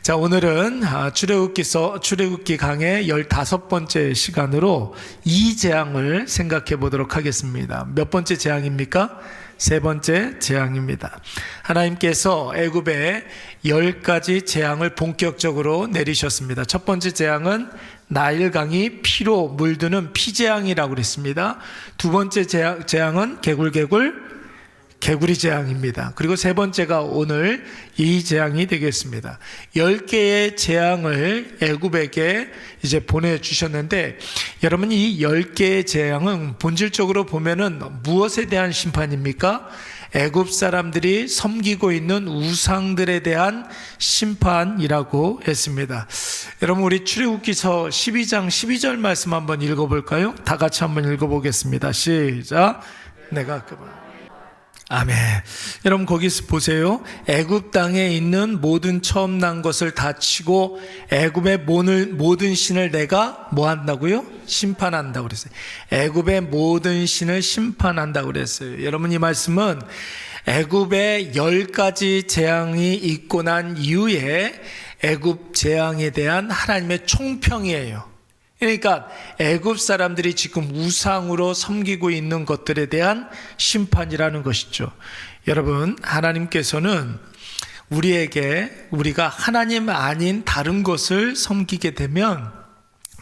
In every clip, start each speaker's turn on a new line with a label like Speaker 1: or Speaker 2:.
Speaker 1: 자, 오늘은 출애굽기 강의 15번째 시간으로 이 재앙을 생각해 보도록 하겠습니다. 몇 번째 재앙입니까? 세 번째 재앙입니다. 하나님께서 애굽에 10가지 재앙을 본격적으로 내리셨습니다. 첫 번째 재앙은 나일강이 피로 물드는 피재앙이라고 그랬습니다. 두 번째 재앙은 개구리 재앙입니다. 그리고 세 번째가 오늘 이 재앙이 되겠습니다. 10개의 재앙을 애굽에게 이제 보내주셨는데, 여러분, 이 10개의 재앙은 본질적으로 보면은 무엇에 대한 심판입니까? 애굽 사람들이 섬기고 있는 우상들에 대한 심판이라고 했습니다. 여러분, 우리 출애굽기서 12장 12절 말씀 한번 읽어볼까요? 다 같이 한번 읽어보겠습니다. 시작. 아멘. 여러분, 거기서 보세요. 애굽 땅에 있는 모든 처음 난 것을 다 치고 애굽의 모든 신을 내가 뭐 한다고요? 심판한다고 그랬어요. 애굽의 모든 신을 심판한다고 그랬어요. 여러분, 이 말씀은 애굽의 10가지 재앙이 있고 난 이후에 애굽 재앙에 대한 하나님의 총평이에요. 그러니까 애굽 사람들이 지금 우상으로 섬기고 있는 것들에 대한 심판이라는 것이죠. 여러분, 하나님께서는 우리가 하나님 아닌 다른 것을 섬기게 되면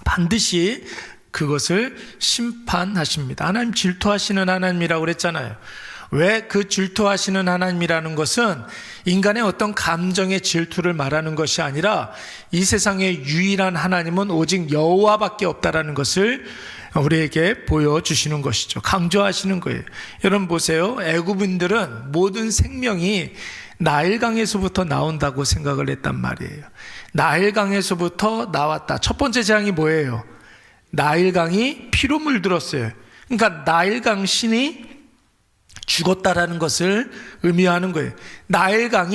Speaker 1: 반드시 그것을 심판하십니다. 하나님 질투하시는 하나님이라고 그랬잖아요. 왜 그 질투하시는 하나님이라는 것은 인간의 어떤 감정의 질투를 말하는 것이 아니라 이 세상의 유일한 하나님은 오직 여호와밖에 없다라는 것을 우리에게 보여주시는 것이죠. 강조하시는 거예요. 여러분 보세요. 애굽인들은 모든 생명이 나일강에서부터 나온다고 생각을 했단 말이에요. 나일강에서부터 나왔다. 첫 번째 재앙이 뭐예요? 나일강이 피로 물들었어요. 그러니까 나일강 신이 죽었다라는 것을 의미하는 거예요. 나일강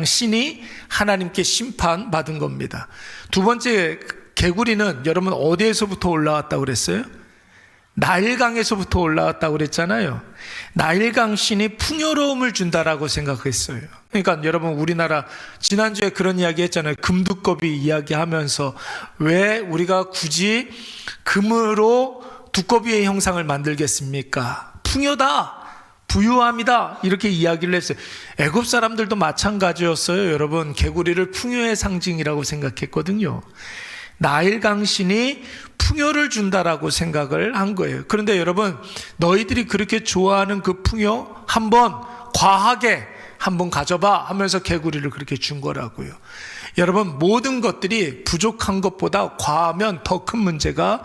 Speaker 1: 신이 하나님께 심판받은 겁니다. 두 번째 개구리는 여러분 어디에서부터 올라왔다고 그랬어요? 나일강에서부터 올라왔다고 그랬잖아요. 나일강 신이 풍요로움을 준다라고 생각했어요. 그러니까 여러분, 우리나라 지난주에 그런 이야기 했잖아요. 금두꺼비 이야기하면서 왜 우리가 굳이 금으로 두꺼비의 형상을 만들겠습니까? 풍요다, 부유함이다, 이렇게 이야기를 했어요. 애굽 사람들도 마찬가지였어요. 여러분, 개구리를 풍요의 상징이라고 생각했거든요. 나일강 신이 풍요를 준다라고 생각을 한 거예요. 그런데 여러분, 너희들이 그렇게 좋아하는 그 풍요 한번 과하게 한번 가져봐 하면서 개구리를 그렇게 준 거라고요. 여러분, 모든 것들이 부족한 것보다 과하면 더 큰 문제가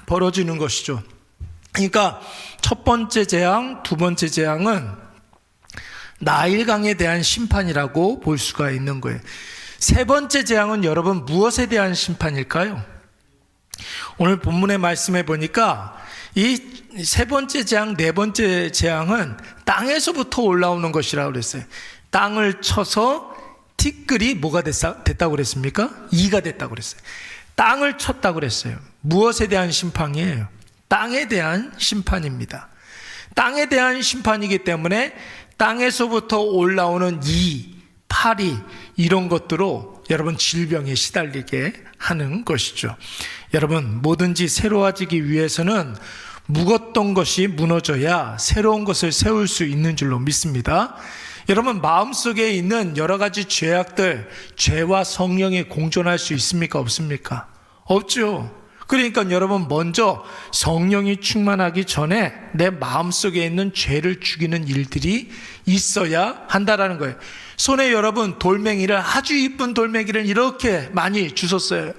Speaker 1: 벌어지는 것이죠. 그러니까 첫 번째 재앙, 두 번째 재앙은 나일강에 대한 심판이라고 볼 수가 있는 거예요. 세 번째 재앙은 여러분 무엇에 대한 심판일까요? 오늘 본문의 말씀에 보니까 이 세 번째 재앙, 네 번째 재앙은 땅에서부터 올라오는 것이라고 그랬어요. 땅을 쳐서 티끌이 뭐가 됐다고 그랬습니까? 이가 됐다고 그랬어요. 땅을 쳤다고 그랬어요. 무엇에 대한 심판이에요? 땅에 대한 심판입니다. 땅에 대한 심판이기 때문에 땅에서부터 올라오는 이, 파리, 이런 것들로 여러분 질병에 시달리게 하는 것이죠. 여러분, 뭐든지 새로워지기 위해서는 묵었던 것이 무너져야 새로운 것을 세울 수 있는 줄로 믿습니다. 여러분, 마음속에 있는 여러 가지 죄악들, 죄와 성령이 공존할 수 있습니까? 없습니까? 없죠. 그러니까 여러분, 먼저 성령이 충만하기 전에 내 마음속에 있는 죄를 죽이는 일들이 있어야 한다라는 거예요. 손에 여러분 돌멩이를, 아주 이쁜 돌멩이를 이렇게 많이 주셨어요.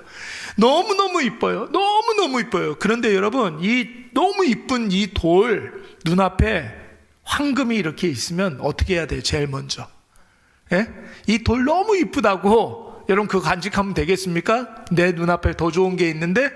Speaker 1: 너무너무 이뻐요. 너무너무 이뻐요. 그런데 여러분, 이 너무 이쁜 이 돌 눈앞에 황금이 이렇게 있으면 어떻게 해야 돼요? 제일 먼저, 이 돌 너무 이쁘다고 여러분 그거 간직하면 되겠습니까? 내 눈앞에 더 좋은 게 있는데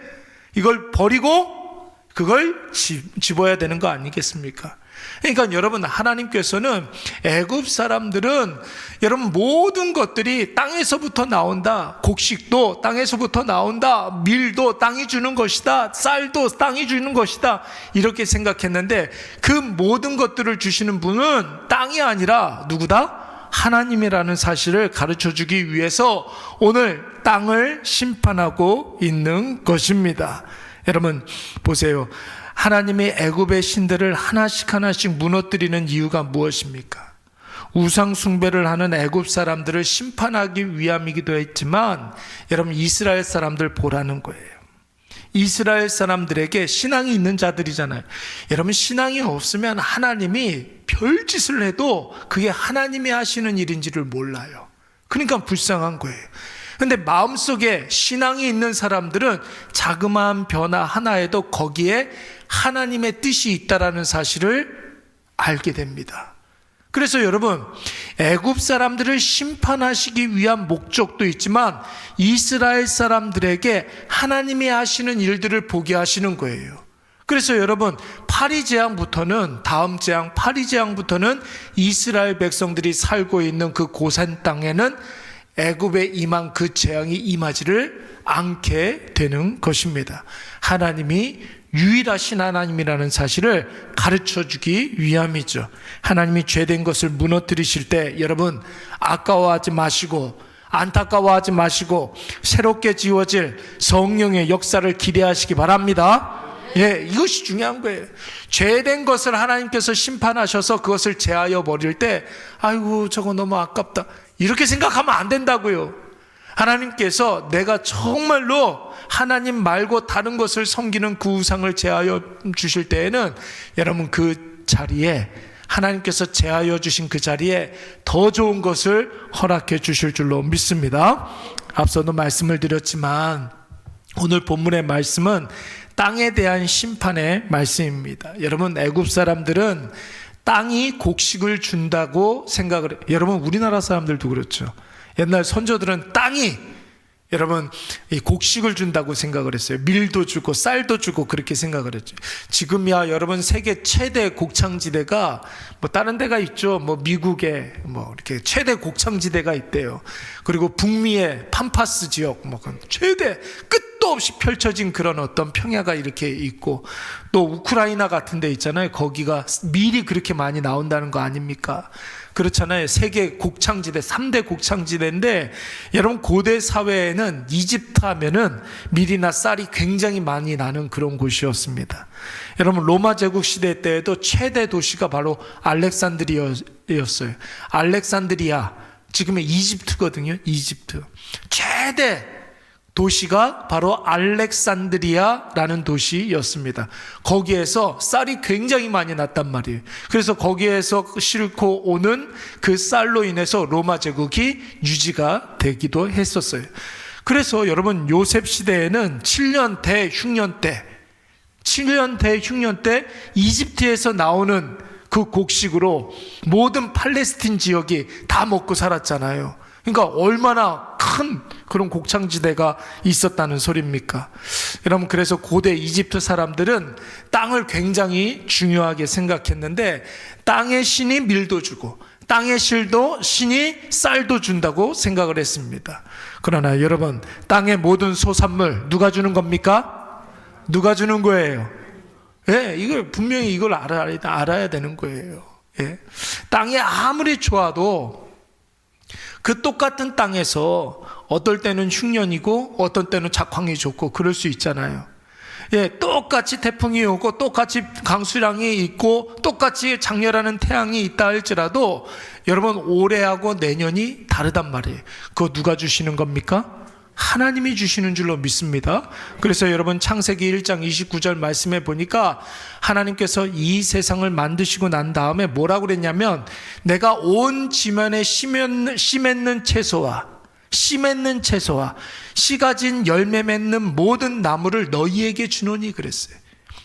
Speaker 1: 이걸 버리고 그걸 집어야 되는 거 아니겠습니까? 그러니까 여러분, 하나님께서는 애굽 사람들은 여러분 모든 것들이 땅에서부터 나온다. 곡식도 땅에서부터 나온다. 밀도 땅이 주는 것이다. 쌀도 땅이 주는 것이다. 이렇게 생각했는데 그 모든 것들을 주시는 분은 땅이 아니라 누구다? 하나님이라는 사실을 가르쳐주기 위해서 오늘 땅을 심판하고 있는 것입니다. 여러분 보세요. 하나님이 애굽의 신들을 하나씩 무너뜨리는 이유가 무엇입니까? 우상 숭배를 하는 애굽 사람들을 심판하기 위함이기도 했지만 여러분 이스라엘 사람들 보라는 거예요. 이스라엘 사람들에게 신앙이 있는 자들이잖아요. 여러분 신앙이 없으면 하나님이 별짓을 해도 그게 하나님이 하시는 일인지를 몰라요. 그러니까 불쌍한 거예요. 근데 마음속에 신앙이 있는 사람들은 자그마한 변화 하나에도 거기에 하나님의 뜻이 있다라는 사실을 알게 됩니다. 그래서 여러분 애굽 사람들을 심판하시기 위한 목적도 있지만 이스라엘 사람들에게 하나님이 하시는 일들을 보게 하시는 거예요. 그래서 여러분 파리재앙부터는 다음 재앙 파리재앙부터는 이스라엘 백성들이 살고 있는 그 고산 땅에는 애굽에 임한 그 재앙이 임하지를 않게 되는 것입니다. 하나님이 유일하신 하나님이라는 사실을 가르쳐주기 위함이죠. 하나님이 죄된 것을 무너뜨리실 때 여러분 아까워하지 마시고 안타까워하지 마시고 새롭게 지어질 성령의 역사를 기대하시기 바랍니다. 예, 이것이 중요한 거예요. 죄된 것을 하나님께서 심판하셔서 그것을 제하여 버릴 때 아이고 저거 너무 아깝다 이렇게 생각하면 안 된다고요. 하나님께서 내가 정말로 하나님 말고 다른 것을 섬기는 그 우상을 제하여 주실 때에는 여러분 그 자리에 하나님께서 제하여 주신 그 자리에 더 좋은 것을 허락해 주실 줄로 믿습니다. 앞서도 말씀을 드렸지만 오늘 본문의 말씀은 땅에 대한 심판의 말씀입니다. 여러분 애굽 사람들은 땅이 곡식을 준다고 생각을 해요. 여러분 우리나라 사람들도 그렇죠. 옛날 선조들은 땅이 여러분 이 곡식을 준다고 생각을 했어요. 밀도 주고 쌀도 주고 그렇게 생각을 했죠. 지금이야 여러분 세계 최대 곡창지대가 뭐 다른 데가 있죠. 뭐 미국에 뭐 이렇게 최대 곡창지대가 있대요. 그리고 북미의 팜파스 지역 뭐 최대 끝도 없이 펼쳐진 그런 어떤 평야가 이렇게 있고 또 우크라이나 같은 데 있잖아요. 거기가 밀이 그렇게 많이 나온다는 거 아닙니까? 그렇잖아요. 세계 곡창지대 3대 곡창지대인데 여러분 고대 사회에는 이집트 하면은 밀이나 쌀이 굉장히 많이 나는 그런 곳이었습니다. 여러분 로마 제국 시대 때에도 최대 도시가 바로 알렉산드리아였어요. 알렉산드리아 지금의 이집트거든요. 이집트 최대 도시가 바로 알렉산드리아라는 도시였습니다. 거기에서 쌀이 굉장히 많이 났단 말이에요. 그래서 거기에서 싣고 오는 그 쌀로 인해서 로마 제국이 유지가 되기도 했었어요. 그래서 여러분 요셉 시대에는 7년 대흉년 때 이집트에서 나오는 그 곡식으로 모든 팔레스틴 지역이 다 먹고 살았잖아요. 그러니까 얼마나 큰 그런 곡창지대가 있었다는 소리입니까? 여러분 그래서 고대 이집트 사람들은 땅을 굉장히 중요하게 생각했는데 땅의 신이 밀도 주고 땅의 신이 쌀도 준다고 생각을 했습니다. 그러나 여러분 땅의 모든 소산물 누가 주는 겁니까? 누가 주는 거예요? 예, 이걸 분명히 이걸 알아야 되는 거예요. 예. 땅이 아무리 좋아도 그 똑같은 땅에서 어떨 때는 흉년이고 어떤 때는 작황이 좋고 그럴 수 있잖아요. 예, 똑같이 태풍이 오고 똑같이 강수량이 있고 똑같이 장렬하는 태양이 있다 할지라도 여러분 올해하고 내년이 다르단 말이에요. 그거 누가 주시는 겁니까? 하나님이 주시는 줄로 믿습니다. 그래서 여러분 창세기 1장 29절 말씀에 보니까 하나님께서 이 세상을 만드시고 난 다음에 뭐라고 그랬냐면 내가 온 지면에 씨 맺는 채소와 씨 가진 열매 맺는 모든 나무를 너희에게 주노니 그랬어요.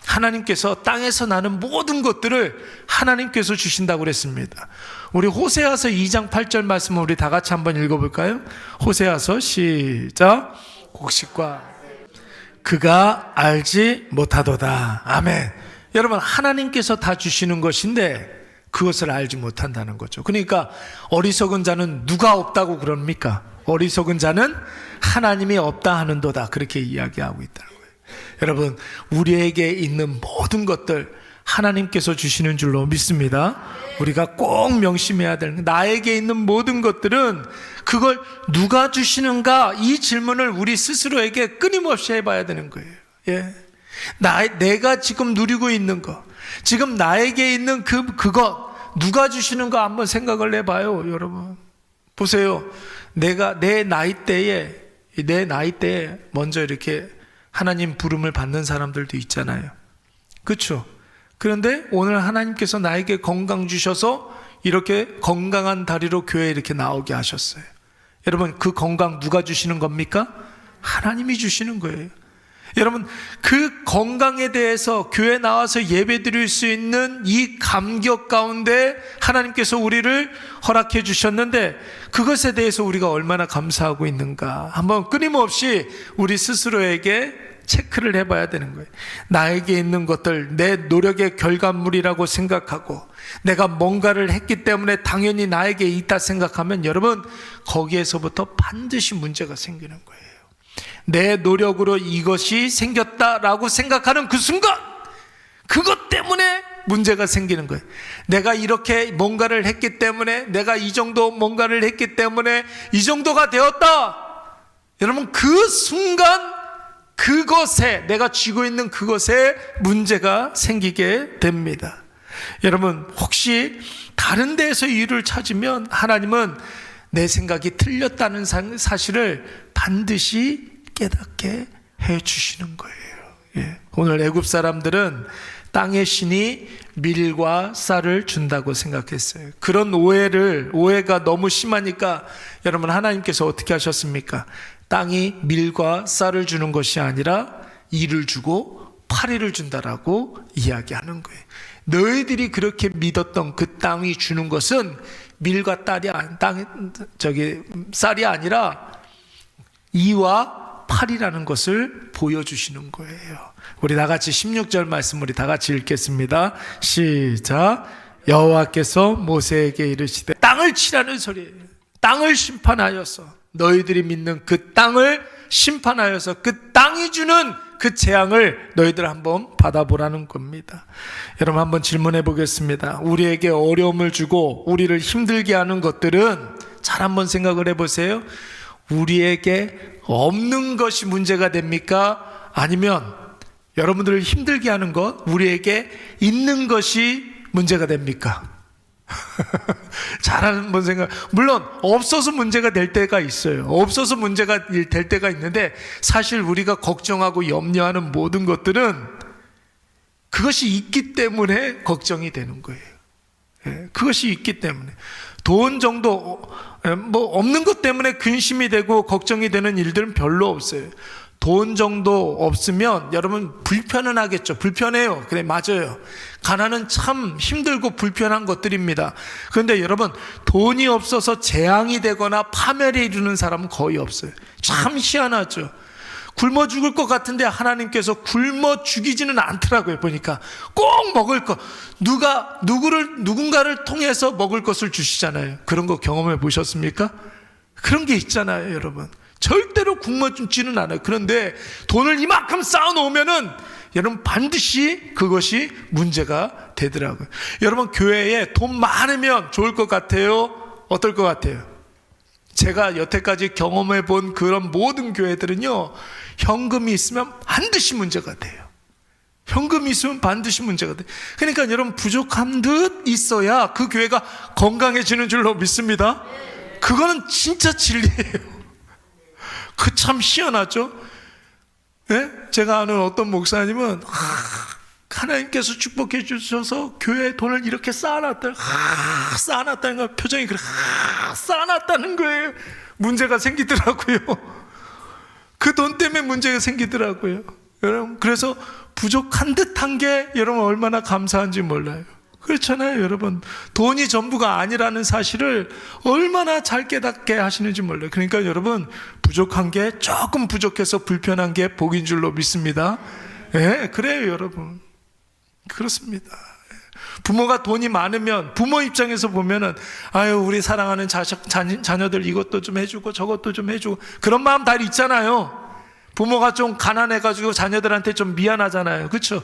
Speaker 1: 하나님께서 땅에서 나는 모든 것들을 하나님께서 주신다고 그랬습니다. 우리 호세아서 2장 8절 말씀을 우리 다 같이 한번 읽어볼까요? 호세아서 시작. 곡식과 그가 알지 못하도다. 아멘. 여러분 하나님께서 다 주시는 것인데 그것을 알지 못한다는 거죠. 그러니까 어리석은 자는 누가 없다고 그럽니까? 어리석은 자는 하나님이 없다 하는도다 그렇게 이야기하고 있다는 거예요. 여러분 우리에게 있는 모든 것들 하나님께서 주시는 줄로 믿습니다. 우리가 꼭 명심해야 되는, 나에게 있는 모든 것들은 그걸 누가 주시는가, 이 질문을 우리 스스로에게 끊임없이 해봐야 되는 거예요. 예. 내가 지금 누리고 있는 것, 지금 나에게 있는 그것 누가 주시는가 한번 생각을 해봐요. 여러분 보세요. 내가 내 나이대에 먼저 이렇게 하나님 부름을 받는 사람들도 있잖아요. 그렇죠? 그런데 오늘 하나님께서 나에게 건강 주셔서 이렇게 건강한 다리로 교회에 이렇게 나오게 하셨어요. 여러분, 그 건강 누가 주시는 겁니까? 하나님이 주시는 거예요. 여러분, 그 건강에 대해서 교회 나와서 예배 드릴 수 있는 이 감격 가운데 하나님께서 우리를 허락해 주셨는데, 그것에 대해서 우리가 얼마나 감사하고 있는가 한번 끊임없이 우리 스스로에게 체크를 해봐야 되는 거예요. 나에게 있는 것들, 내 노력의 결과물이라고 생각하고 내가 뭔가를 했기 때문에 당연히 나에게 있다 생각하면, 여러분, 거기에서부터 반드시 문제가 생기는 거예요. 내 노력으로 이것이 생겼다라고 생각하는 그 순간, 그것 때문에 문제가 생기는 거예요. 내가 이렇게 뭔가를 했기 때문에, 내가 이 정도 뭔가를 했기 때문에 이 정도가 되었다. 여러분, 그 순간 그것에, 내가 쥐고 있는 그것에 문제가 생기게 됩니다. 여러분, 혹시 다른 데에서 이유를 찾으면 하나님은 내 생각이 틀렸다는 사실을 반드시 깨닫게 해 주시는 거예요. 예. 오늘 애굽 사람들은 땅의 신이 밀과 쌀을 준다고 생각했어요. 그런 오해가 너무 심하니까 여러분, 하나님께서 어떻게 하셨습니까? 땅이 밀과 쌀을 주는 것이 아니라 이를 주고 파리를 준다라고 이야기하는 거예요. 너희들이 그렇게 믿었던 그 땅이 주는 것은 밀과 쌀이 아니라 이와 팔이라는 것을 보여주시는 거예요. 우리 다 같이 16절 말씀 우리 다 같이 읽겠습니다. 시작. 여호와께서 모세에게 이르시되, 땅을 치라는 소리예요. 땅을 심판하여서, 너희들이 믿는 그 땅을 심판하여서 그 땅이 주는 그 재앙을 너희들 한번 받아보라는 겁니다. 여러분, 한번 질문해 보겠습니다. 우리에게 어려움을 주고 우리를 힘들게 하는 것들은 잘 한번 생각을 해보세요. 우리에게 없는 것이 문제가 됩니까? 아니면 여러분들을 힘들게 하는 것, 우리에게 있는 것이 문제가 됩니까? 잘 한번 생각. 물론 없어서 문제가 될 때가 있어요. 없어서 문제가 될 때가 있는데, 사실 우리가 걱정하고 염려하는 모든 것들은 그것이 있기 때문에 걱정이 되는 거예요. 그것이 있기 때문에. 돈 정도 없는 것 때문에 근심이 되고 걱정이 되는 일들은 별로 없어요. 돈 정도 없으면 여러분 불편은 하겠죠. 불편해요. 그래, 맞아요. 가난은 참 힘들고 불편한 것들입니다. 그런데 여러분, 돈이 없어서 재앙이 되거나 파멸에 이르는 사람은 거의 없어요. 참 희한하죠. 굶어 죽을 것 같은데 하나님께서 굶어 죽이지는 않더라고요. 보니까 꼭 먹을 것, 누군가를 통해서 먹을 것을 주시잖아요. 그런 거 경험해 보셨습니까? 그런 게 있잖아요, 여러분. 절대로 굶어 죽지는 않아요. 그런데 돈을 이만큼 쌓아놓으면은 여러분 반드시 그것이 문제가 되더라고요. 여러분, 교회에 돈 많으면 좋을 것 같아요? 어떨 것 같아요? 제가 여태까지 경험해 본 그런 모든 교회들은요, 현금이 있으면 반드시 문제가 돼요. 현금이 있으면 반드시 문제가 돼요. 그러니까 여러분, 부족한 듯 있어야 그 교회가 건강해지는 줄로 믿습니다. 그거는 진짜 진리예요. 그 참 희한하죠? 네? 제가 아는 어떤 목사님은 하나님께서 축복해 주셔서 교회에 돈을 이렇게 쌓아놨다는 거, 표정이 그래, 쌓아놨다는 거예요. 문제가 생기더라고요. 그 돈 때문에 문제가 생기더라고요. 여러분, 그래서 부족한 듯한 게 여러분 얼마나 감사한지 몰라요. 그렇잖아요, 여러분. 돈이 전부가 아니라는 사실을 얼마나 잘 깨닫게 하시는지 몰라요. 그러니까 여러분, 부족한 게, 조금 부족해서 불편한 게 복인 줄로 믿습니다. 예, 그래요, 여러분. 그렇습니다. 부모가 돈이 많으면 부모 입장에서 보면은, 아유, 우리 사랑하는 자녀들 이것도 좀 해주고 저것도 좀 해주고, 그런 마음 다 있잖아요. 부모가 좀 가난해가지고 자녀들한테 좀 미안하잖아요. 그렇죠?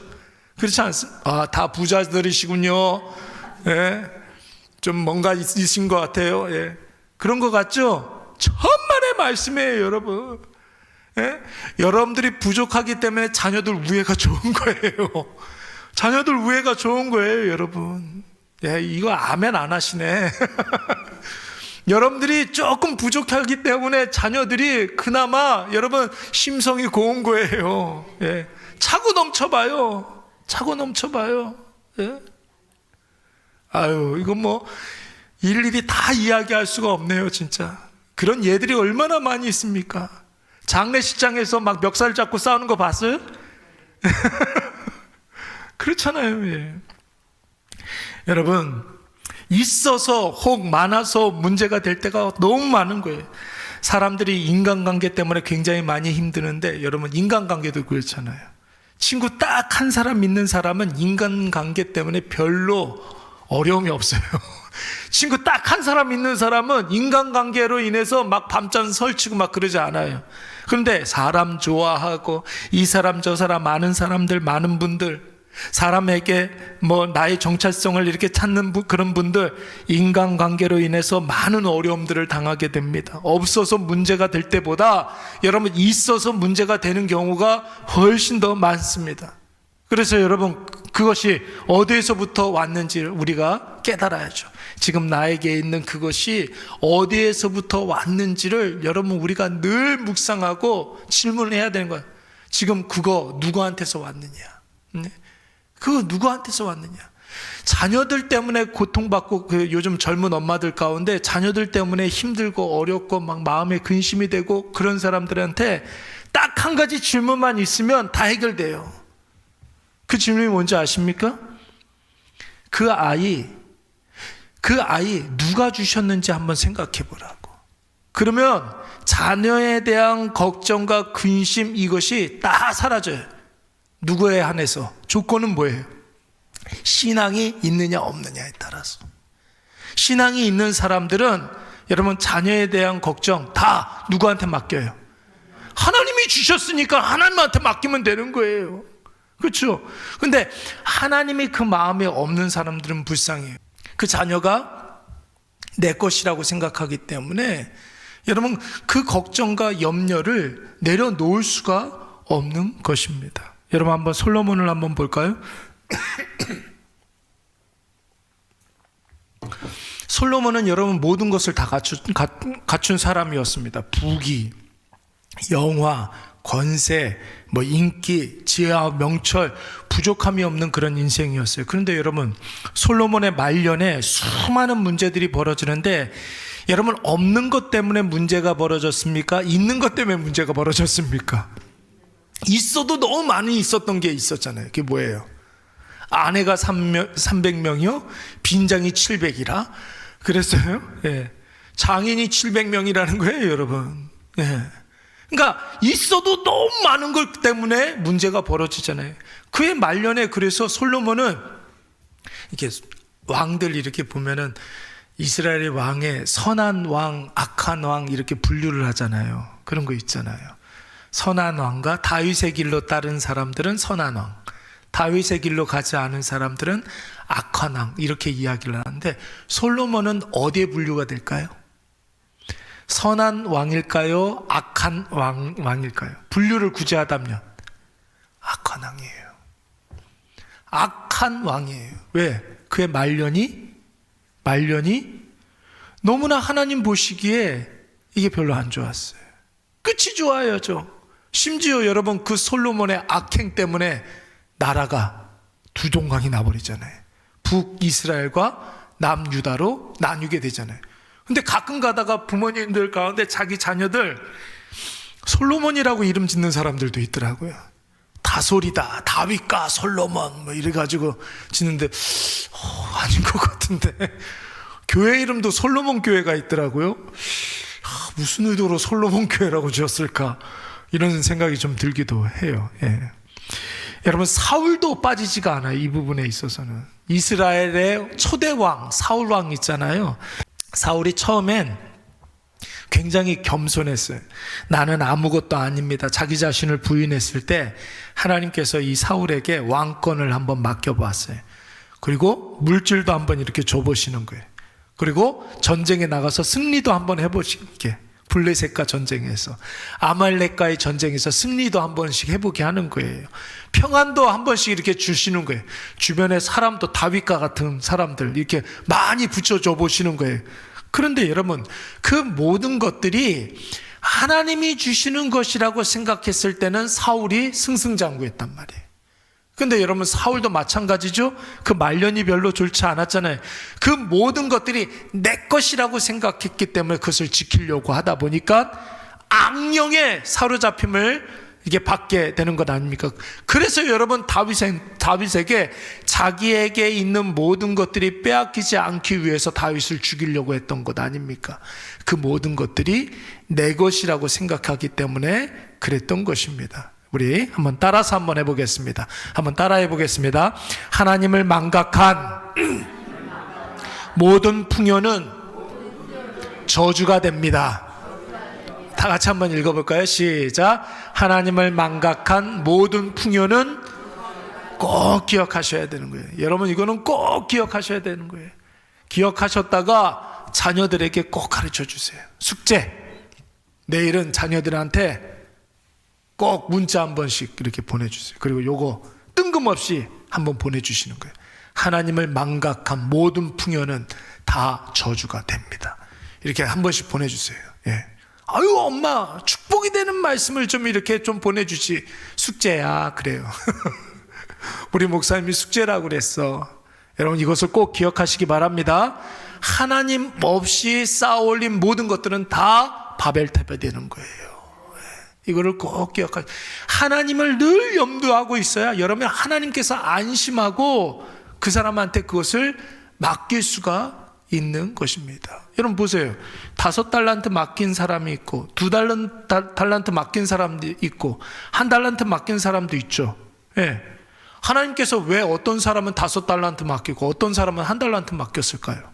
Speaker 1: 그렇지 않습니까? 아, 다 부자들이시군요. 예. 좀 뭔가 있으신 것 같아요. 예. 그런 것 같죠? 천만의 말씀이에요, 여러분. 예? 여러분들이 부족하기 때문에 자녀들 우애가 좋은 거예요. 자녀들 우애가 좋은 거예요, 여러분. 예, 이거 아멘 안 하시네. 여러분들이 조금 부족하기 때문에 자녀들이 그나마 여러분 심성이 고운 거예요. 예. 차고 넘쳐봐요. 차고 넘쳐봐요. 예. 아유, 이건 뭐 일일이 다 이야기할 수가 없네요, 진짜. 그런 예들이 얼마나 많이 있습니까? 장례식장에서 막 멱살 잡고 싸우는 거 봤어요? 그렇잖아요. 예. 여러분, 있어서 혹 많아서 문제가 될 때가 너무 많은 거예요. 사람들이 인간관계 때문에 굉장히 많이 힘드는데, 여러분 인간관계도 그렇잖아요. 친구 딱 한 사람 있는 사람은 인간관계 때문에 별로 어려움이 없어요. 친구 딱 한 사람 있는 사람은 인간관계로 인해서 막 밤잠 설치고 막 그러지 않아요. 그런데 사람 좋아하고 이 사람 저 사람 많은 사람들, 많은 분들, 사람에게 뭐 나의 정체성을 이렇게 찾는 그런 분들, 인간관계로 인해서 많은 어려움들을 당하게 됩니다. 없어서 문제가 될 때보다 여러분 있어서 문제가 되는 경우가 훨씬 더 많습니다. 그래서 여러분 그것이 어디에서부터 왔는지를 우리가 깨달아야죠. 지금 나에게 있는 그것이 어디에서부터 왔는지를 여러분 우리가 늘 묵상하고 질문해야 되는 거예요. 지금 그거 누구한테서 왔느냐? 그거 누구한테서 왔느냐? 자녀들 때문에 고통받고, 요즘 젊은 엄마들 가운데 자녀들 때문에 힘들고 어렵고 막 마음에 근심이 되고 그런 사람들한테 딱 한 가지 질문만 있으면 다 해결돼요. 그 질문이 뭔지 아십니까? 그 아이 누가 주셨는지 한번 생각해 보라고. 그러면 자녀에 대한 걱정과 근심, 이것이 다 사라져요. 누구에 한해서? 조건은 뭐예요? 신앙이 있느냐 없느냐에 따라서. 신앙이 있는 사람들은 여러분 자녀에 대한 걱정 다 누구한테 맡겨요? 하나님이 주셨으니까 하나님한테 맡기면 되는 거예요. 그렇죠? 근데 하나님이 그 마음에 없는 사람들은 불쌍해요. 그 자녀가 내 것이라고 생각하기 때문에 여러분 그 걱정과 염려를 내려놓을 수가 없는 것입니다. 여러분 한번 솔로몬을 한번 볼까요? 솔로몬은 여러분 모든 것을 다 갖춘 사람이었습니다. 부귀, 영화, 권세, 뭐 인기, 지혜와 명철, 부족함이 없는 그런 인생이었어요. 그런데 여러분 솔로몬의 말년에 수많은 문제들이 벌어지는데 여러분 없는 것 때문에 문제가 벌어졌습니까? 있는 것 때문에 문제가 벌어졌습니까? 있어도 너무 많이 있었던 게 있었잖아요. 그게 뭐예요? 아내가 300명이요? 빈장이 700이라? 그랬어요? 예. 장인이 700명이라는 거예요, 여러분. 예. 그러니까 있어도 너무 많은 것 때문에 문제가 벌어지잖아요. 그의 말년에 그래서 솔로몬은 이렇게 왕들 이렇게 보면은 이스라엘의 왕에 선한 왕, 악한 왕 이렇게 분류를 하잖아요. 그런 거 있잖아요. 선한 왕과 다윗의 길로 따른 사람들은 선한 왕, 다윗의 길로 가지 않은 사람들은 악한 왕, 이렇게 이야기를 하는데 솔로몬은 어디에 분류가 될까요? 선한 왕일까요? 악한 왕일까요? 분류를 굳이 하다면 악한 왕이에요. 악한 왕이에요. 왜? 그의 말년이 너무나 하나님 보시기에 이게 별로 안 좋았어요. 끝이 좋아야죠. 심지어 여러분 그 솔로몬의 악행 때문에 나라가 두 종강이 나버리잖아요. 북이스라엘과 남유다로 나뉘게 되잖아요. 근데 가끔 가다가 부모님들 가운데 자기 자녀들 솔로몬이라고 이름 짓는 사람들도 있더라고요. 다솔이다, 다윗과 솔로몬 뭐 이래가지고 짓는데 아닌 것 같은데 교회 이름도 솔로몬 교회가 있더라고요. 무슨 의도로 솔로몬 교회라고 지었을까 이런 생각이 좀 들기도 해요. 예. 여러분 사울도 빠지지가 않아요. 이 부분에 있어서는 이스라엘의 초대 왕 사울 왕 있잖아요. 사울이 처음엔 굉장히 겸손했어요. 나는 아무것도 아닙니다. 자기 자신을 부인했을 때 하나님께서 이 사울에게 왕권을 한번 맡겨봤어요. 그리고 물질도 한번 이렇게 줘보시는 거예요. 그리고 전쟁에 나가서 승리도 한번 해보시게, 블레셋과 전쟁에서, 아말렉과의 전쟁에서 승리도 한 번씩 해보게 하는 거예요. 평안도 한 번씩 이렇게 주시는 거예요. 주변에 사람도 다윗과 같은 사람들 이렇게 많이 붙여줘 보시는 거예요. 그런데 여러분, 그 모든 것들이 하나님이 주시는 것이라고 생각했을 때는 사울이 승승장구했단 말이에요. 근데 여러분, 사울도 마찬가지죠. 그 말년이 별로 좋지 않았잖아요. 그 모든 것들이 내 것이라고 생각했기 때문에 그것을 지키려고 하다 보니까 악령에 사로잡힘을 이게 받게 되는 것 아닙니까? 그래서 여러분, 다윗에게 자기에게 있는 모든 것들이 빼앗기지 않기 위해서 다윗을 죽이려고 했던 것 아닙니까? 그 모든 것들이 내 것이라고 생각하기 때문에 그랬던 것입니다. 우리 한번 따라서 한번 해보겠습니다. 한번 따라해 보겠습니다. 하나님을 망각한 모든 풍요는 저주가 됩니다. 다 같이 한번 읽어볼까요? 시작. 하나님을 망각한 모든 풍요는 꼭 기억하셔야 되는 거예요. 여러분, 이거는 꼭 기억하셔야 되는 거예요. 기억하셨다가 자녀들에게 꼭 가르쳐 주세요. 숙제. 내일은 자녀들한테 꼭 문자 한 번씩 이렇게 보내주세요. 그리고 요거 뜬금없이 한번 보내주시는 거예요. 하나님을 망각한 모든 풍요는 다 저주가 됩니다. 이렇게 한 번씩 보내주세요. 예. 아유, 엄마, 축복이 되는 말씀을 좀 이렇게 좀 보내주지. 숙제야, 그래요. 우리 목사님이 숙제라고 그랬어. 여러분, 이것을 꼭 기억하시기 바랍니다. 하나님 없이 쌓아 올린 모든 것들은 다 바벨탑이 되는 거예요. 이거를 꼭 기억하세요. 하나님을 늘 염두하고 있어야 여러분, 하나님께서 안심하고 그 사람한테 그것을 맡길 수가 있는 것입니다. 여러분 보세요. 5달란트 맡긴 사람이 있고 2달란트 맡긴 사람도 있고 1달란트 맡긴 사람도 있죠. 예. 하나님께서 왜 어떤 사람은 5달란트 맡기고 어떤 사람은 1달란트 맡겼을까요?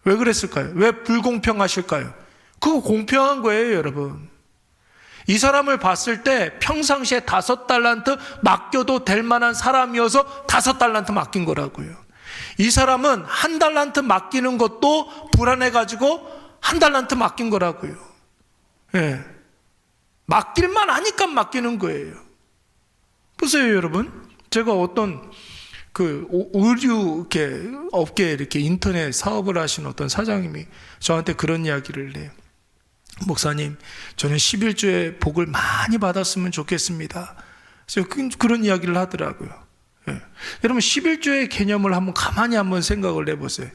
Speaker 1: 왜 그랬을까요? 왜 불공평하실까요? 그거 공평한 거예요, 여러분. 이 사람을 봤을 때 평상시에 5달란트 맡겨도 될 만한 사람이어서 5달란트 맡긴 거라고요. 이 사람은 1달란트 맡기는 것도 불안해가지고 1달란트 맡긴 거라고요. 예. 맡길만 하니까 맡기는 거예요. 보세요, 여러분. 제가 어떤 그 의류 업계에 이렇게 인터넷 사업을 하신 어떤 사장님이 저한테 그런 이야기를 해요. 목사님, 저는 11조의 복을 많이 받았으면 좋겠습니다. 그래서 그런 이야기를 하더라고요. 예. 여러분, 11조의 개념을 가만히 한번 생각을 해보세요.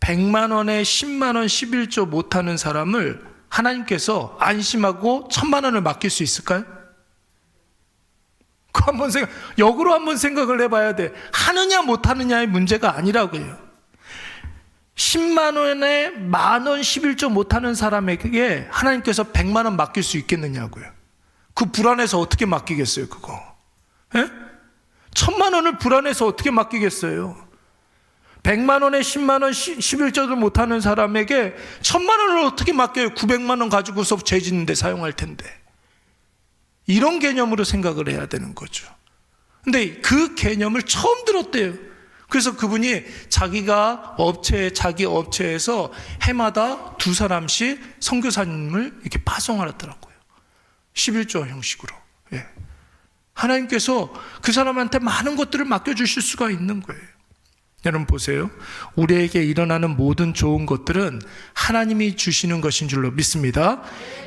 Speaker 1: 100만 원에 10만 원 11조 못하는 사람을 하나님께서 안심하고 1000만 원을 맡길 수 있을까요? 역으로 한번 생각을 해봐야 돼. 하느냐 못하느냐의 문제가 아니라고요. 10만 원에 10,000원 11조 못하는 사람에게 하나님께서 100만 원 맡길 수 있겠느냐고요. 그 불안해서 어떻게 맡기겠어요, 그거? 예? 1000만 원을 불안해서 어떻게 맡기겠어요? 100만 원에 10만 원 11조도 못하는 사람에게 1000만 원을 어떻게 맡겨요? 900만 원 가지고서 죄 짓는데 사용할 텐데. 이런 개념으로 생각을 해야 되는 거죠. 근데 그 개념을 처음 들었대요. 그래서 그분이 자기 업체에서 해마다 2사람씩 선교사님을 이렇게 파송하더라고요. 11조 형식으로. 예. 하나님께서 그 사람한테 많은 것들을 맡겨주실 수가 있는 거예요. 여러분 보세요. 우리에게 일어나는 모든 좋은 것들은 하나님이 주시는 것인 줄로 믿습니다.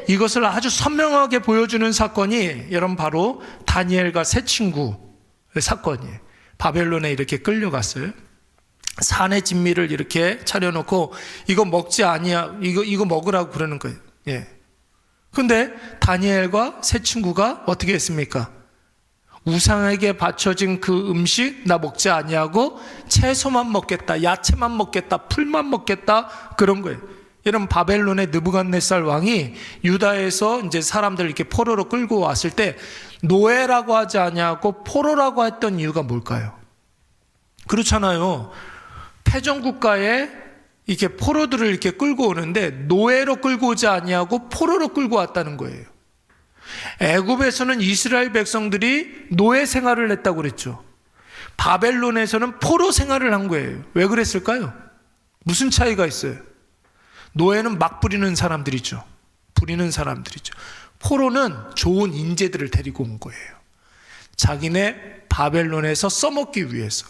Speaker 1: 이것을 아주 선명하게 보여주는 사건이 여러분 바로 다니엘과 세 친구의 사건이에요. 바벨론에 이렇게 끌려갔어요. 산의 진미를 이렇게 차려놓고 이거 먹지 아니야, 이거 먹으라고 그러는 거예요. 예. 근데 다니엘과 세 친구가 어떻게 했습니까? 우상에게 바쳐진 그 음식 나 먹지 아니하고 채소만 먹겠다, 야채만 먹겠다, 풀만 먹겠다, 그런 거예요. 여러분, 바벨론의 느부갓네살 왕이 유다에서 이제 사람들 이렇게 포로로 끌고 왔을 때 노예라고 하지 아니하고 포로라고 했던 이유가 뭘까요? 그렇잖아요. 패전국가에 이렇게 포로들을 이렇게 끌고 오는데 노예로 끌고 오지 아니하고 포로로 끌고 왔다는 거예요. 애굽에서는 이스라엘 백성들이 노예 생활을 했다고 그랬죠. 바벨론에서는 포로 생활을 한 거예요. 왜 그랬을까요? 무슨 차이가 있어요? 노예는 막 부리는 사람들이죠. 부리는 사람들이죠. 포로는 좋은 인재들을 데리고 온 거예요. 자기네 바벨론에서 써먹기 위해서.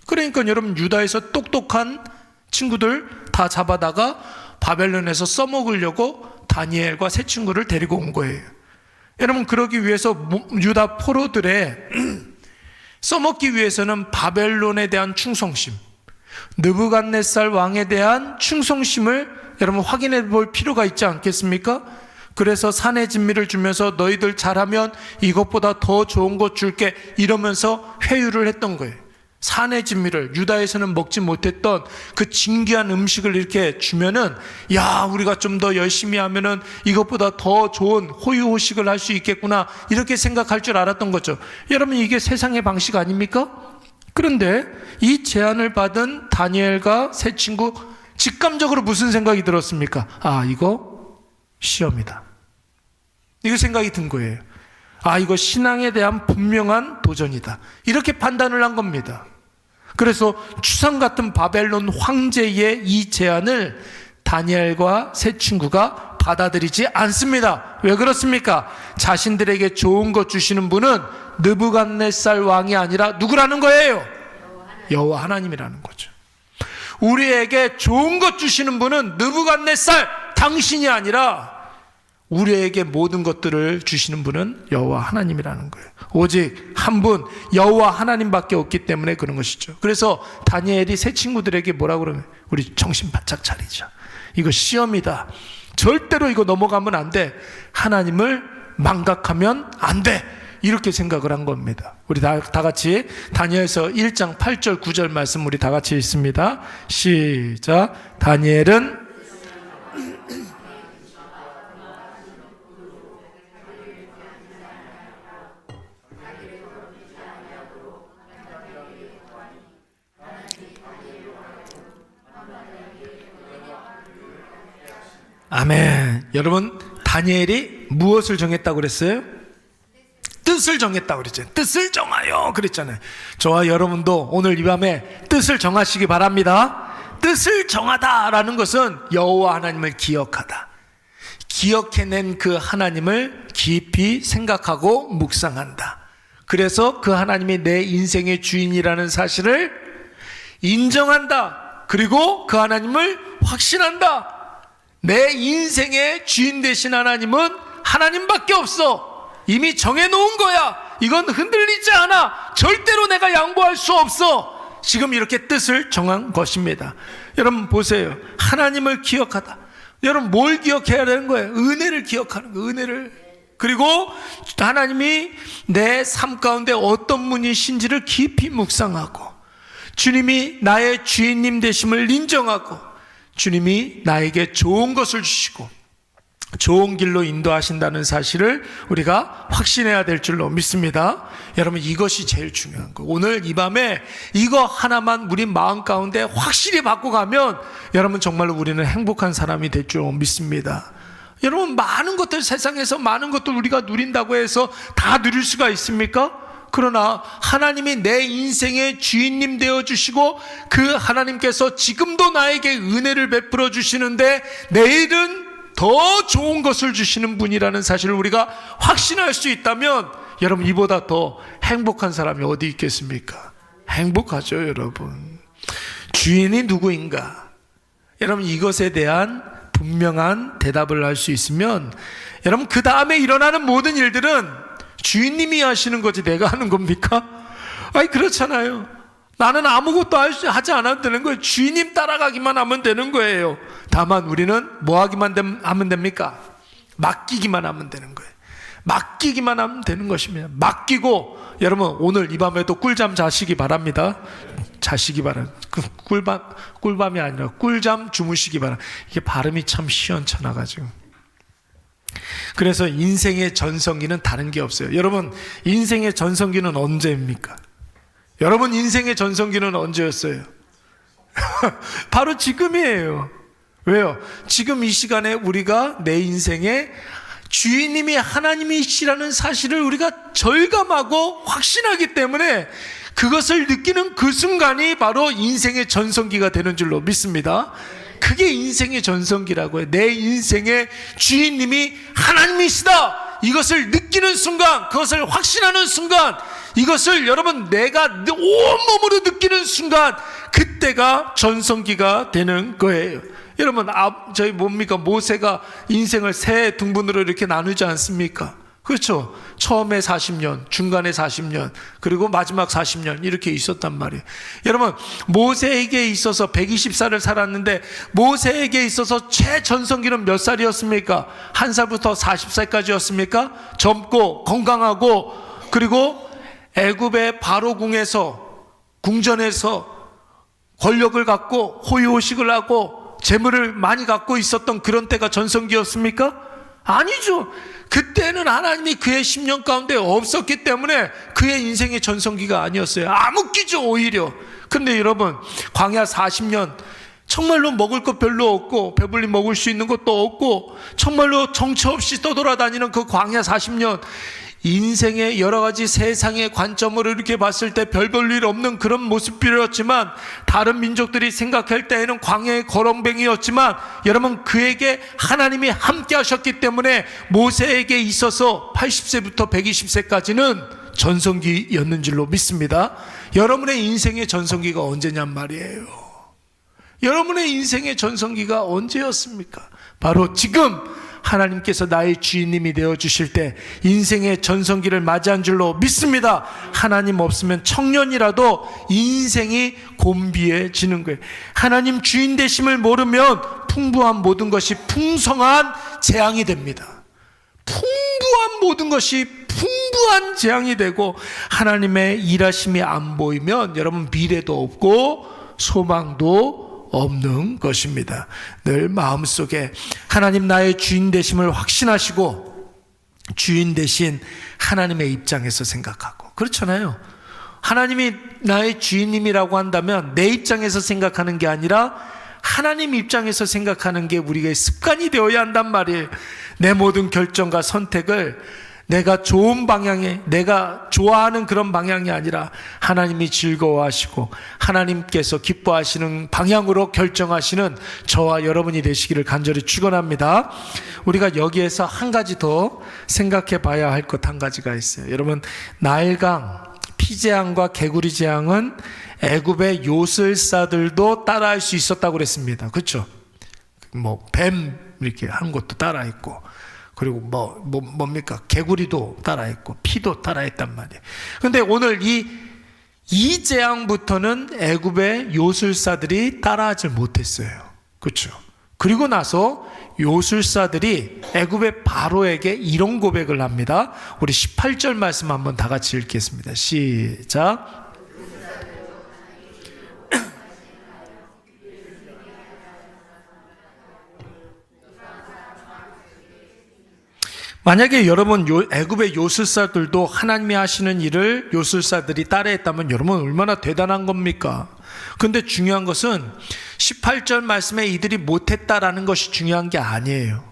Speaker 1: 그러니까 여러분, 유다에서 똑똑한 친구들 다 잡아다가 바벨론에서 써먹으려고 다니엘과 세 친구를 데리고 온 거예요. 여러분, 그러기 위해서 유다 포로들의 써먹기 위해서는 바벨론에 대한 충성심, 느부갓네살 왕에 대한 충성심을 여러분 확인해 볼 필요가 있지 않겠습니까? 그래서 산의 진미를 주면서 너희들 잘하면 이것보다 더 좋은 것 줄게, 이러면서 회유를 했던 거예요. 산의 진미를, 유다에서는 먹지 못했던 그 진귀한 음식을 이렇게 주면은, 야, 우리가 좀 더 열심히 하면은 이것보다 더 좋은 호유호식을 할 수 있겠구나, 이렇게 생각할 줄 알았던 거죠. 여러분, 이게 세상의 방식 아닙니까? 그런데 이 제안을 받은 다니엘과 세 친구, 직감적으로 무슨 생각이 들었습니까? 아, 이거 시험이다. 이거 생각이 든 거예요. 아, 이거 신앙에 대한 분명한 도전이다. 이렇게 판단을 한 겁니다. 그래서 추상 같은 바벨론 황제의 이 제안을 다니엘과 세 친구가 받아들이지 않습니다. 왜 그렇습니까? 자신들에게 좋은 것 주시는 분은 느부갓네살 왕이 아니라 누구라는 거예요? 여호와 하나님이라는 거죠. 우리에게 좋은 것 주시는 분은 느부갓네살 당신이 아니라 우리에게 모든 것들을 주시는 분은 여호와 하나님이라는 거예요. 오직 한 분, 여호와 하나님밖에 없기 때문에 그런 것이죠. 그래서 다니엘이 새 친구들에게 뭐라고 그러면, 우리 정신 바짝 차리자. 이거 시험이다. 절대로 이거 넘어가면 안 돼. 하나님을 망각하면 안 돼. 이렇게 생각을 한 겁니다. 우리 다 같이 다니엘서 1장 8절 9절 말씀 우리 다 같이 읽습니다. 시작. 다니엘은 아멘. 여러분, 다니엘이 무엇을 정했다고 그랬어요? 뜻을 정했다고 그랬죠. 뜻을 정하여 그랬잖아요. 저와 여러분도 오늘 이 밤에 뜻을 정하시기 바랍니다. 뜻을 정하다라는 것은 여호와 하나님을 기억하다. 기억해낸 그 하나님을 깊이 생각하고 묵상한다. 그래서 그 하나님이 내 인생의 주인이라는 사실을 인정한다. 그리고 그 하나님을 확신한다. 내 인생의 주인 되신 하나님은 하나님밖에 없어. 이미 정해놓은 거야. 이건 흔들리지 않아. 절대로 내가 양보할 수 없어. 지금 이렇게 뜻을 정한 것입니다. 여러분 보세요. 하나님을 기억하다. 여러분 뭘 기억해야 되는 거예요? 은혜를 기억하는 거예요. 은혜를. 그리고 하나님이 내 삶 가운데 어떤 분이신지를 깊이 묵상하고, 주님이 나의 주인님 되심을 인정하고, 주님이 나에게 좋은 것을 주시고 좋은 길로 인도하신다는 사실을 우리가 확신해야 될 줄로 믿습니다. 여러분, 이것이 제일 중요한 거예요. 오늘 이 밤에 이거 하나만 우리 마음 가운데 확실히 받고 가면 여러분 정말로 우리는 행복한 사람이 될 줄 믿습니다. 여러분, 많은 것들, 세상에서 많은 것들 우리가 누린다고 해서 다 누릴 수가 있습니까? 그러나 하나님이 내 인생의 주인님 되어주시고 그 하나님께서 지금도 나에게 은혜를 베풀어 주시는데 내일은 더 좋은 것을 주시는 분이라는 사실을 우리가 확신할 수 있다면 여러분, 이보다 더 행복한 사람이 어디 있겠습니까? 행복하죠. 여러분, 주인이 누구인가? 여러분, 이것에 대한 분명한 대답을 할 수 있으면 여러분, 그 다음에 일어나는 모든 일들은 주인님이 하시는 거지 내가 하는 겁니까? 아니, 그렇잖아요. 나는 아무것도 하지 않아도 되는 거예요. 주인님 따라가기만 하면 되는 거예요. 다만 우리는 뭐 하면 됩니까? 맡기기만 하면 되는 거예요. 맡기기만 하면 되는 것입니다. 맡기고, 여러분 오늘 이 밤에도 꿀잠 자시기 바랍니다. 자시기 바랍니다. 꿀밤이 아니라 꿀잠 주무시기 바랍니다. 이게 발음이 참 시원찮아가지고. 그래서 인생의 전성기는 다른 게 없어요. 여러분, 인생의 전성기는 언제입니까? 여러분 인생의 전성기는 언제였어요? 바로 지금이에요. 왜요? 지금 이 시간에 우리가 내 인생에 주인님이 하나님이시라는 사실을 우리가 절감하고 확신하기 때문에 그것을 느끼는 그 순간이 바로 인생의 전성기가 되는 줄로 믿습니다. 그게 인생의 전성기라고 해요. 내 인생의 주인님이 하나님이시다, 이것을 느끼는 순간, 그것을 확신하는 순간, 이것을 여러분 내가 온몸으로 느끼는 순간, 그때가 전성기가 되는 거예요. 여러분, 저희 뭡니까? 모세가 인생을 세 등분으로 이렇게 나누지 않습니까? 그렇죠? 처음에 40년, 중간에 40년, 그리고 마지막 40년 이렇게 있었단 말이에요. 여러분, 모세에게 있어서 120살을 살았는데 모세에게 있어서 최전성기는 몇 살이었습니까? 1살부터 40살까지였습니까? 젊고 건강하고, 그리고 애굽의 바로 궁전에서 권력을 갖고 호의호식을 하고 재물을 많이 갖고 있었던 그런 때가 전성기였습니까? 아니죠. 그때는 하나님이 그의 10년 가운데 없었기 때문에 그의 인생의 전성기가 아니었어요. 암흑기죠, 오히려. 근데 여러분, 광야 40년 정말로 먹을 것 별로 없고 배불리 먹을 수 있는 것도 없고 정말로 정처 없이 떠돌아다니는 그 광야 40년, 인생의 여러 가지 세상의 관점으로 이렇게 봤을 때 별 볼 일 없는 그런 모습이었지만, 다른 민족들이 생각할 때에는 광야의 거렁뱅이였지만, 여러분, 그에게 하나님이 함께 하셨기 때문에 모세에게 있어서 80세부터 120세까지는 전성기였는 줄로 믿습니다. 여러분의 인생의 전성기가 언제냔 말이에요. 여러분의 인생의 전성기가 언제였습니까? 바로 지금 하나님께서 나의 주인님이 되어주실 때 인생의 전성기를 맞이한 줄로 믿습니다. 하나님 없으면 청년이라도 인생이 곤비해지는 거예요. 하나님 주인 되심을 모르면 풍부한 모든 것이 풍성한 재앙이 됩니다. 풍부한 모든 것이 풍부한 재앙이 되고, 하나님의 일하심이 안 보이면 여러분 미래도 없고 소망도 없는 것입니다. 늘 마음속에 하나님 나의 주인 되심을 확신하시고 주인 되신 하나님의 입장에서 생각하고, 그렇잖아요. 하나님이 나의 주인님이라고 한다면 내 입장에서 생각하는 게 아니라 하나님 입장에서 생각하는 게 우리가 습관이 되어야 한단 말이에요. 내 모든 결정과 선택을 내가 좋은 방향에, 내가 좋아하는 그런 방향이 아니라 하나님이 즐거워하시고 하나님께서 기뻐하시는 방향으로 결정하시는 저와 여러분이 되시기를 간절히 축원합니다. 우리가 여기에서 한 가지 더 생각해 봐야 할 것 한 가지가 있어요. 여러분, 나일강, 피재앙과 개구리 재앙은 애굽의 요술사들도 따라할 수 있었다고 그랬습니다. 그렇죠? 뱀 이렇게 한 것도 따라했고, 그리고 뭡니까? 개구리도 따라했고 피도 따라했단 말이에요. 그런데 오늘 이 재앙부터는 애굽의 요술사들이 따라하지 못했어요. 그렇죠? 그리고 나서 요술사들이 애굽의 바로에게 이런 고백을 합니다. 우리 18절 말씀 한번 다 같이 읽겠습니다. 시작. 만약에 여러분 애굽의 요술사들도 하나님이 하시는 일을 요술사들이 따라했다면 여러분 얼마나 대단한 겁니까? 근데 중요한 것은 18절 말씀에 이들이 못했다라는 것이 중요한 게 아니에요.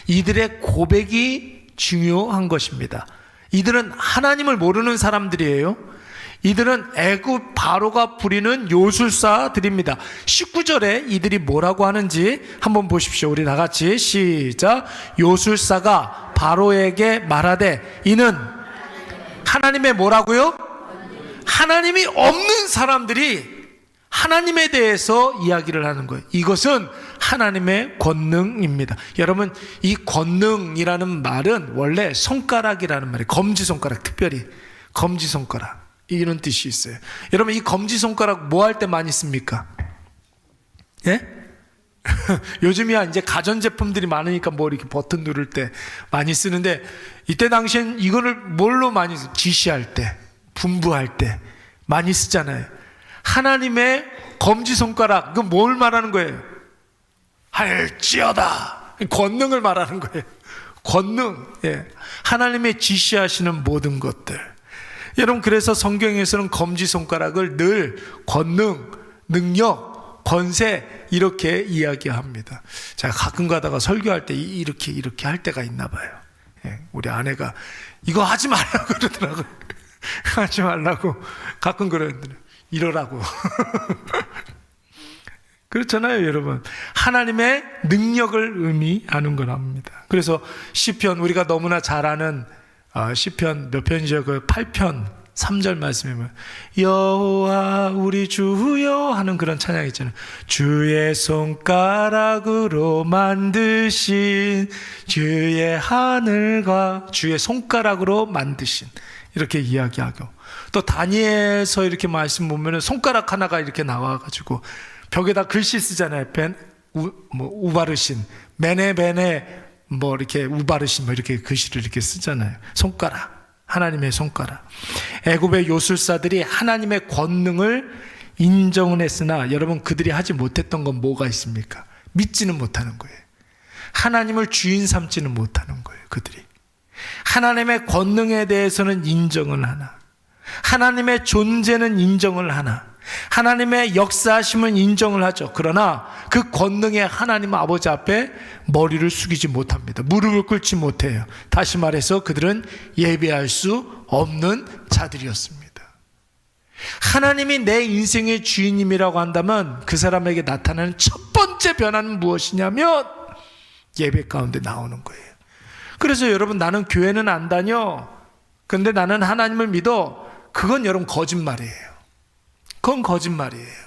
Speaker 1: 이들의 고백이 중요한 것입니다. 이들은 하나님을 모르는 사람들이에요. 이들은 애굽 바로가 부리는 요술사들입니다. 19절에 이들이 뭐라고 하는지 한번 보십시오. 우리 다 같이 시작. 요술사가 바로에게 말하되, 이는 하나님의 뭐라고요? 하나님이 없는 사람들이 하나님에 대해서 이야기를 하는 거예요. 이것은 하나님의 권능입니다. 여러분, 이 권능이라는 말은 원래 손가락이라는 말이에요. 검지손가락, 특별히 검지손가락, 이런 뜻이 있어요. 여러분, 이 검지손가락 뭐 할 때 많이 씁니까? 예? 요즘이야 이제 가전제품들이 많으니까 뭐 이렇게 버튼 누를 때 많이 쓰는데, 이때 당시엔 이거를 뭘로 많이 지시할 때, 분부할 때 많이 쓰잖아요. 하나님의 검지손가락, 그건 뭘 말하는 거예요? 할지어다, 권능을 말하는 거예요. 권능. 예. 하나님의 지시하시는 모든 것들. 여러분, 그래서 성경에서는 검지손가락을 늘 권능, 능력, 권세 이렇게 이야기합니다. 제가 가끔 가다가 설교할 때 이렇게 할 때가 있나 봐요. 예, 우리 아내가 이거 하지 말라고 그러더라고요. 하지 말라고 가끔 그러는데 이러라고. 그렇잖아요, 여러분. 하나님의 능력을 의미하는 거랍니다. 그래서 시편, 우리가 너무나 잘 아는 시편 몇 편이죠? 그 8편 3절 말씀에 보면 여호와 우리 주여 하는 그런 찬양 있잖아요. 주의 손가락으로 만드신 주의 하늘과 주의 손가락으로 만드신, 이렇게 이야기하고, 또 다니엘서 이렇게 말씀 보면 손가락 하나가 이렇게 나와가지고 벽에다 글씨 쓰잖아요. 우바르신, 메네베네, 이렇게 우바르신, 이렇게 글씨를 이렇게 쓰잖아요. 손가락, 하나님의 손가락. 애굽의 요술사들이 하나님의 권능을 인정은 했으나 여러분, 그들이 하지 못했던 건 뭐가 있습니까? 믿지는 못하는 거예요. 하나님을 주인 삼지는 못하는 거예요. 그들이 하나님의 권능에 대해서는 인정을 하나, 하나님의 존재는 인정을 하나, 하나님의 역사하심은 인정을 하죠. 그러나 그 권능의 하나님 아버지 앞에 머리를 숙이지 못합니다. 무릎을 꿇지 못해요. 다시 말해서 그들은 예배할 수 없는 자들이었습니다. 하나님이 내 인생의 주인님이라고 한다면 그 사람에게 나타나는 첫 번째 변화는 무엇이냐면 예배 가운데 나오는 거예요. 그래서 여러분, 나는 교회는 안 다녀, 근데 나는 하나님을 믿어, 그건 여러분 거짓말이에요. 그건 거짓말이에요.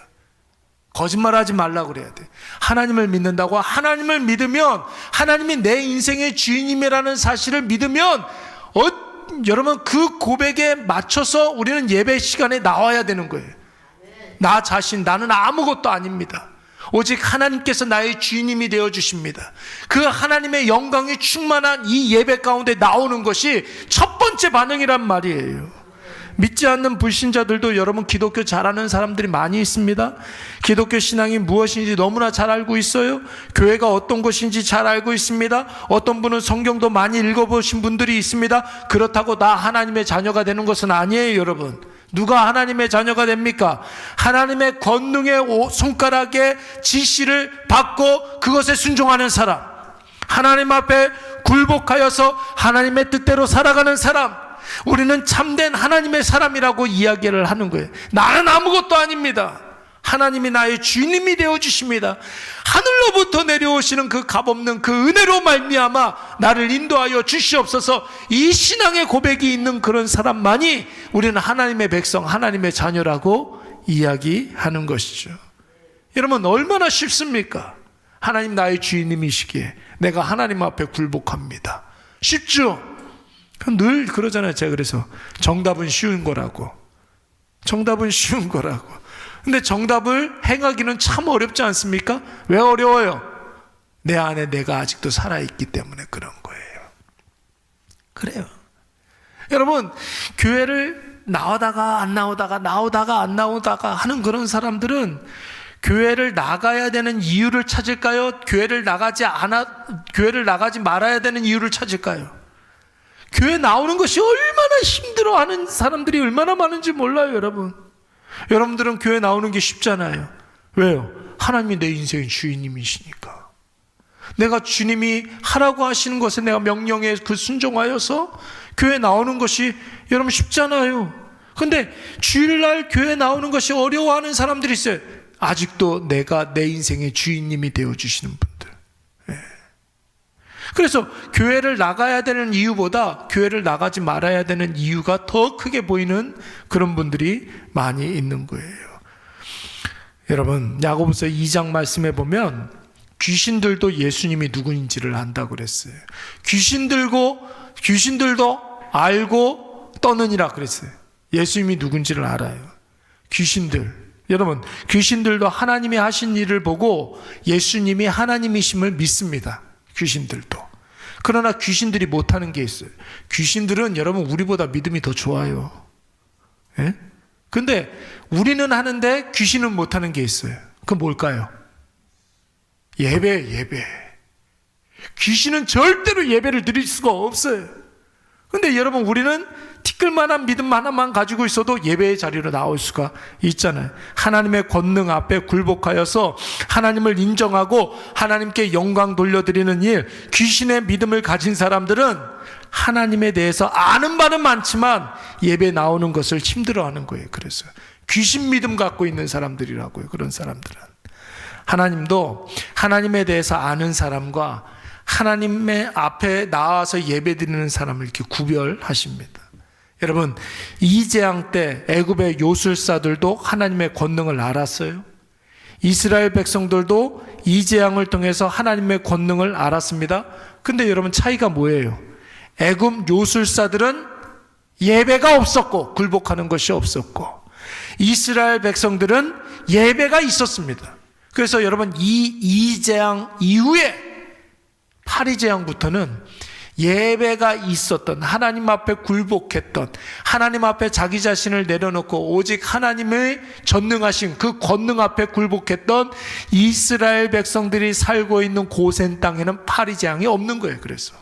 Speaker 1: 거짓말하지 말라고 그래야 돼. 하나님을 믿는다고, 하나님을 믿으면, 하나님이 내 인생의 주인님이라는 사실을 믿으면 여러분, 그 고백에 맞춰서 우리는 예배 시간에 나와야 되는 거예요. 나 자신, 나는 아무것도 아닙니다. 오직 하나님께서 나의 주인님이 되어주십니다. 그 하나님의 영광이 충만한 이 예배 가운데 나오는 것이 첫 번째 반응이란 말이에요. 믿지 않는 불신자들도 여러분, 기독교 잘하는 사람들이 많이 있습니다. 기독교 신앙이 무엇인지 너무나 잘 알고 있어요. 교회가 어떤 것인지 잘 알고 있습니다. 어떤 분은 성경도 많이 읽어보신 분들이 있습니다. 그렇다고 나 하나님의 자녀가 되는 것은 아니에요, 여러분. 누가 하나님의 자녀가 됩니까? 하나님의 권능의 손가락에 지시를 받고 그것에 순종하는 사람, 하나님 앞에 굴복하여서 하나님의 뜻대로 살아가는 사람, 우리는 참된 하나님의 사람이라고 이야기를 하는 거예요. 나는 아무것도 아닙니다. 하나님이 나의 주님이 되어주십니다. 하늘로부터 내려오시는 그 값없는 그 은혜로 말미암아 나를 인도하여 주시옵소서. 이 신앙의 고백이 있는 그런 사람만이 우리는 하나님의 백성, 하나님의 자녀라고 이야기하는 것이죠. 여러분, 얼마나 쉽습니까? 하나님 나의 주인님이시기에 내가 하나님 앞에 굴복합니다. 쉽죠? 늘 그러잖아요. 제가 그래서 정답은 쉬운 거라고. 정답은 쉬운 거라고. 근데 정답을 행하기는 참 어렵지 않습니까? 왜 어려워요? 내 안에 내가 아직도 살아있기 때문에 그런 거예요. 그래요. 여러분, 교회를 나오다가 안 나오다가 나오다가 안 나오다가 하는 그런 사람들은 교회를 나가야 되는 이유를 찾을까요? 교회를 나가지 말아야 되는 이유를 찾을까요? 교회 나오는 것이 얼마나 힘들어하는 사람들이 얼마나 많은지 몰라요, 여러분. 여러분들은 교회 나오는 게 쉽잖아요. 왜요? 하나님이 내 인생의 주인님이시니까. 내가 주님이 하라고 하시는 것에 내가 명령에 순종하여서 교회 나오는 것이 여러분 쉽잖아요. 근데 주일날 교회 나오는 것이 어려워하는 사람들이 있어요. 아직도 내가 내 인생의 주인님이 되어주시는 분들. 그래서 교회를 나가야 되는 이유보다 교회를 나가지 말아야 되는 이유가 더 크게 보이는 그런 분들이 많이 있는 거예요. 여러분, 야고보서 2장 말씀에 보면 귀신들도 예수님이 누구인지를 안다고 그랬어요. 귀신들도 알고 떠느니라 그랬어요. 예수님이 누군지를 알아요. 귀신들, 여러분, 귀신들도 하나님이 하신 일을 보고 예수님이 하나님이심을 믿습니다. 귀신들도. 그러나 귀신들이 못하는 게 있어요. 귀신들은 여러분, 우리보다 믿음이 더 좋아요. 예? 근데 우리는 하는데 귀신은 못하는 게 있어요. 그건 뭘까요? 예배. 귀신은 절대로 예배를 드릴 수가 없어요. 근데 여러분, 우리는 티끌만한 믿음 하나만 가지고 있어도 예배의 자리로 나올 수가 있잖아요. 하나님의 권능 앞에 굴복하여서 하나님을 인정하고 하나님께 영광 돌려드리는 일, 귀신의 믿음을 가진 사람들은 하나님에 대해서 아는 바는 많지만 예배 나오는 것을 힘들어하는 거예요. 그래서 귀신 믿음 갖고 있는 사람들이라고요. 그런 사람들은. 하나님도 하나님에 대해서 아는 사람과 하나님의 앞에 나와서 예배드리는 사람을 이렇게 구별하십니다. 여러분, 이 재앙 때 애굽의 요술사들도 하나님의 권능을 알았어요. 이스라엘 백성들도 이 재앙을 통해서 하나님의 권능을 알았습니다. 근데 여러분, 차이가 뭐예요? 애굽 요술사들은 예배가 없었고 굴복하는 것이 없었고, 이스라엘 백성들은 예배가 있었습니다. 그래서 여러분, 이 재앙 이후에 파리 재앙부터는 예배가 있었던, 하나님 앞에 굴복했던, 하나님 앞에 자기 자신을 내려놓고 오직 하나님의 전능하신 그 권능 앞에 굴복했던 이스라엘 백성들이 살고 있는 고센 땅에는 파리 재앙이 없는 거예요. 그래서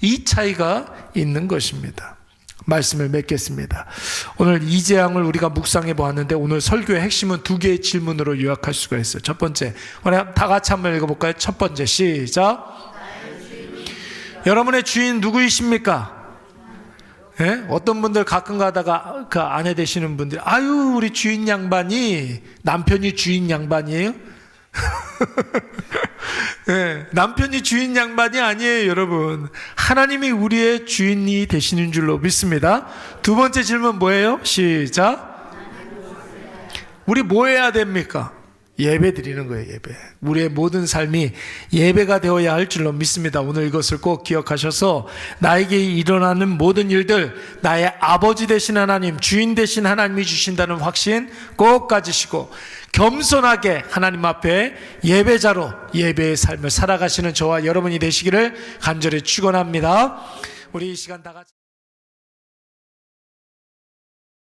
Speaker 1: 이 차이가 있는 것입니다. 말씀을 맺겠습니다. 오늘 이 재앙을 우리가 묵상해 보았는데, 오늘 설교의 핵심은 두 개의 질문으로 요약할 수가 있어요. 첫 번째, 우리 다 같이 한번 읽어볼까요? 첫 번째, 시작. 여러분의 주인 누구이십니까? 예? 어떤 분들 가끔 가다가 그 아내 되시는 분들, 아유, 우리 주인 양반이, 남편이 주인 양반이에요? 네, 남편이 주인 양반이 아니에요, 여러분. 하나님이 우리의 주인이 되시는 줄로 믿습니다. 두 번째 질문 뭐예요? 시작. 우리 뭐 해야 됩니까? 예배 드리는 거예요, 예배. 우리의 모든 삶이 예배가 되어야 할 줄로 믿습니다. 오늘 이것을 꼭 기억하셔서 나에게 일어나는 모든 일들, 나의 아버지 되신 하나님, 주인 되신 하나님이 주신다는 확신 꼭 가지시고, 겸손하게 하나님 앞에 예배자로 예배의 삶을 살아가시는 저와 여러분이 되시기를 간절히 축원합니다. 우리 이 시간 다 같이